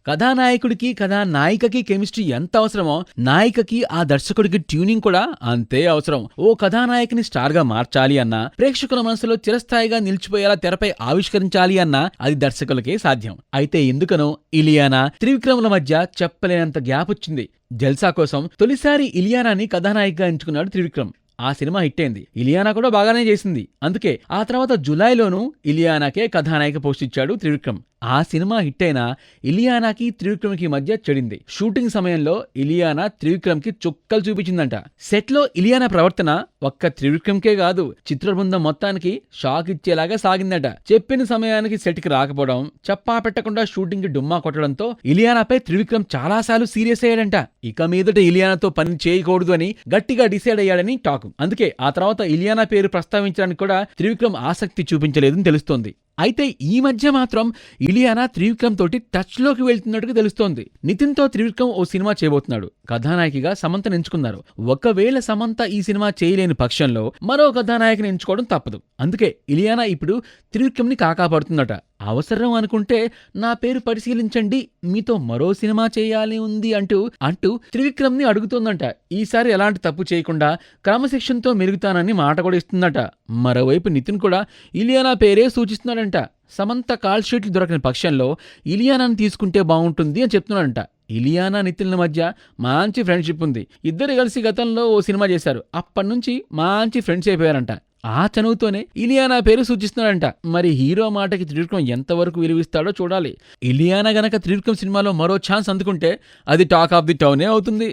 కథానాయకుడికి కథానాయికకి chemistry ఎంత అవసరమో నాయికకి ఆ దర్శకుడికి ట్యూనింగ్ కూడా అంతే అవసరం. ఓ కథానాయకుని స్టార్ గా మార్చాలి అన్నా, ప్రేక్షకుల మనసులో చిరస్థాయిగా నిలిచిపోయేలా తెరపై ఆవిష్కరించాలి అన్నా అది దర్శకులకే సాధ్యం. అయితే ఎందుకనో ఇలియానా త్రివిక్రముల మధ్య చెప్పలేనంత గ్యాప్ వచ్చింది. జల్సా కోసం తొలిసారి ఇలియానాని కథానాయికగా ఎంచుకున్నాడు త్రివిక్రమ్. ఆ సినిమా హిట్ అయింది. ఇలియానా కూడా బాగానే చేసింది. అందుకే ఆ తర్వాత జులైలోనూ ఇలియానాకే కథానాయిక పోస్ట్ ఇచ్చాడు త్రివిక్రమ్. ఆ సినిమా హిట్ అయినా ఇలియానాకి త్రివిక్రమ్కి మధ్య చెడింది. షూటింగ్ సమయంలో ఇలియానా త్రివిక్రమ్కి చుక్కలు చూపించిందంట. సెట్ లో ఇలియానా ప్రవర్తన ఒక్క త్రివిక్రమ్కే కాదు, చిత్ర బృందం మొత్తానికి షాక్ ఇచ్చేలాగా సాగిందట. చెప్పిన సమయానికి సెట్ కి రాకపోవడం, చెప్పా పెట్టకుండా షూటింగ్ కి డుమ్మా కొట్టడంతో ఇలియానాపై త్రివిక్రమ్ చాలాసార్లు సీరియస్ అయ్యాడంట. ఇక మీదట ఇలియానాతో పని చేయకూడదు అని గట్టిగా డిసైడ్ అయ్యాడని టాక్. అందుకే ఆ తర్వాత ఇలియానా పేరు ప్రస్తావించడానికి కూడా త్రివిక్రమ్ ఆసక్తి చూపించలేదని తెలుస్తోంది. అయితే ఈ మధ్య మాత్రం ఇలియానా త్రివిక్రమ్ తోటి టచ్ లోకి వెళ్తున్నట్టుగా తెలుస్తోంది. నితిన్ తో త్రివిక్రమ్ ఓ సినిమా చేయబోతున్నాడు. కథానాయకిగా సమంతను ఎంచుకున్నారు. ఒకవేళ సమంత ఈ సినిమా చేయలేని పక్షంలో మరో కథానాయకుని ఎంచుకోవడం తప్పదు. అందుకే ఇలియానా ఇప్పుడు త్రివిక్రమ్ ని కాకాపడుతుందట. అవసరం అనుకుంటే నా పేరు పరిశీలించండి, మీతో మరో సినిమా చేయాలి ఉంది అంటూ త్రివిక్రమ్ ని అడుగుతోందంట. ఈసారి ఎలాంటి తప్పు చేయకుండా క్రమశిక్షణతో మెరుగుతానని మాట కూడా ఇస్తుందట. మరోవైపు నితిన్ కూడా ఇలియానా పేరే సూచిస్తున్నాడంట. సమంత కాల్ షీట్లు దొరకని పక్షంలో ఇలియానాని తీసుకుంటే బాగుంటుంది అని చెప్తున్నాడంట. ఇలియానా నితిన్ల మధ్య మంచి ఫ్రెండ్షిప్ ఉంది. ఇద్దరు కలిసి గతంలో ఓ సినిమా చేశారు. అప్పటి నుంచి మంచి ఫ్రెండ్స్ అయిపోయారంట. ఆ చనువుతోనే ఇలియానా పేరు సూచిస్తున్నాడంట. మరి హీరో మాటకి త్రివిక్రమ్ ఎంతవరకు విలువిస్తాడో చూడాలి. ఇలియానా గనక త్రివిక్రమ్ సినిమాలో మరో ఛాన్స్ అందుకుంటే అది టాక్ ఆఫ్ ది టౌనే అవుతుంది.